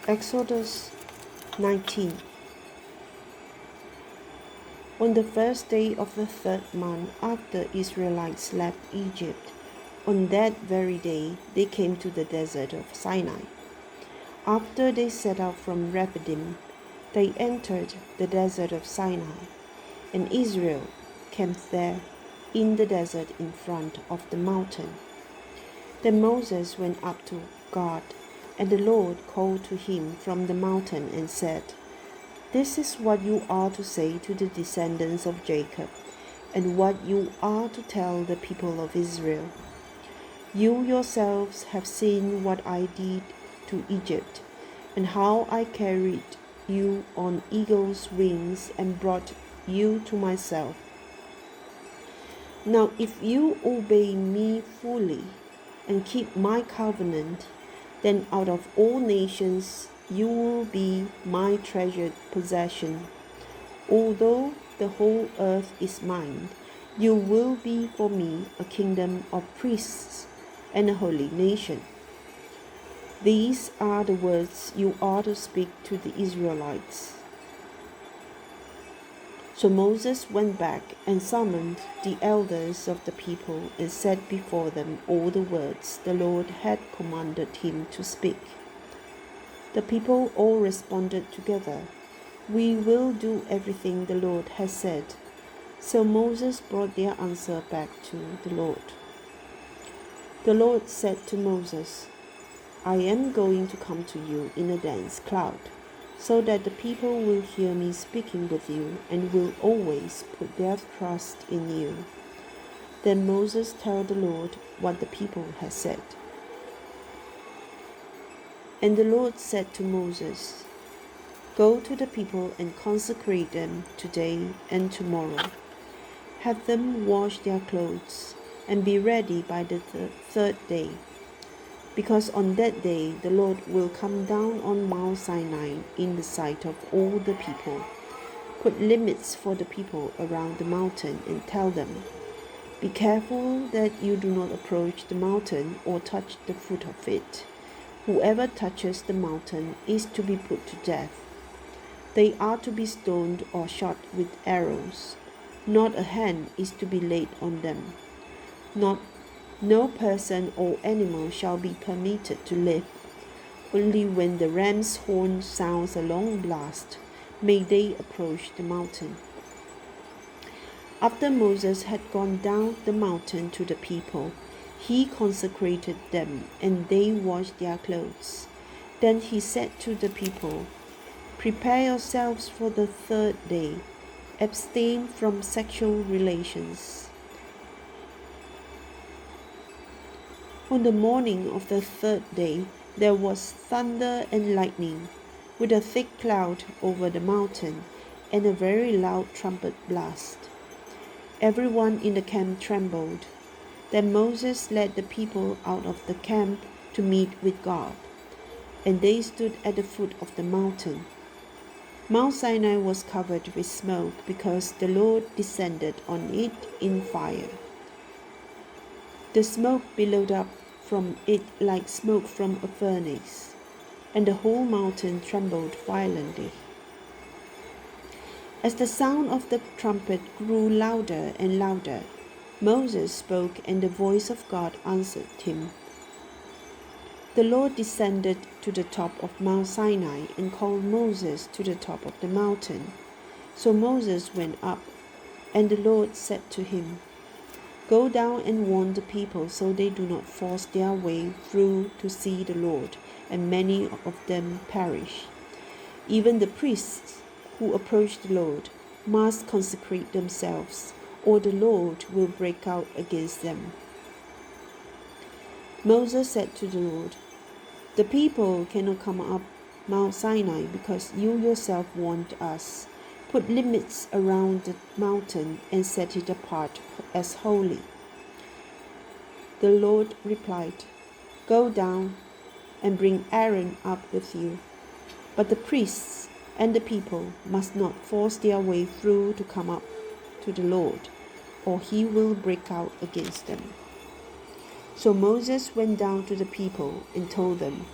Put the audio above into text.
Exodus 19. On the first day of the third month after Israelites left Egypt, on that very day they came to the desert of Sinai. After they set out from Rephidim, they entered the desert of Sinai, and Israel camped there in the desert in front of the mountain. Then Moses went up to God, and the Lord called to him from the mountain and said, "This is what you are to say to the descendants of Jacob, and what you are to tell the people of Israel. You yourselves have seen what I did to Egypt, and how I carried you on eagle's wings and brought you to myself. Now if you obey me fully and keep my covenant, then out of all nations you will be my treasured possession. Although the whole earth is mine, you will be for me a kingdom of priests and a holy nation. These are the words you are to speak to the Israelites." So Moses went back and summoned the elders of the people and said before them all the words the Lord had commanded him to speak. The people all responded together, "We will do everything the Lord has said." So Moses brought their answer back to the Lord. The Lord said to Moses, "I am going to come to you in a dense cloud, so that the people will hear me speaking with you and will always put their trust in you." Then Moses told the Lord what the people had said. And the Lord said to Moses, "Go to the people and consecrate them today and tomorrow. Have them wash their clothes and be ready by the third day. Because on that day the Lord will come down on Mount Sinai in the sight of all the people. Put limits for the people around the mountain and tell them, 'Be careful that you do not approach the mountain or touch the foot of it. Whoever touches the mountain is to be put to death. They are to be stoned or shot with arrows. Not a hand is to be laid on them. No person or animal shall be permitted to live. Only when the ram's horn sounds a long blast may they approach the mountain." After Moses had gone down the mountain to the people, he consecrated them, and they washed their clothes. Then he said to the people, "Prepare yourselves for the third day. Abstain from sexual relations." On the morning of the third day, there was thunder and lightning, with a thick cloud over the mountain, and a very loud trumpet blast. Everyone in the camp trembled. Then Moses led the people out of the camp to meet with God, and they stood at the foot of the mountain. Mount Sinai was covered with smoke because the Lord descended on it in fire. The smoke billowed up from it like smoke from a furnace, and the whole mountain trembled violently. As the sound of the trumpet grew louder and louder, Moses spoke, and the voice of God answered him. The Lord descended to the top of Mount Sinai and called Moses to the top of the mountain. So Moses went up, and the Lord said to him, "Go down and warn the people so they do not force their way through to see the Lord, and many of them perish. Even the priests who approach the Lord must consecrate themselves, or the Lord will break out against them." Moses said to the Lord, "The people cannot come up Mount Sinai because you yourself warned us. Put limits around the mountain and set it apart as holy." The Lord replied, "Go down and bring Aaron up with you. But the priests and the people must not force their way through to come up to the Lord, or he will break out against them." So Moses went down to the people and told them,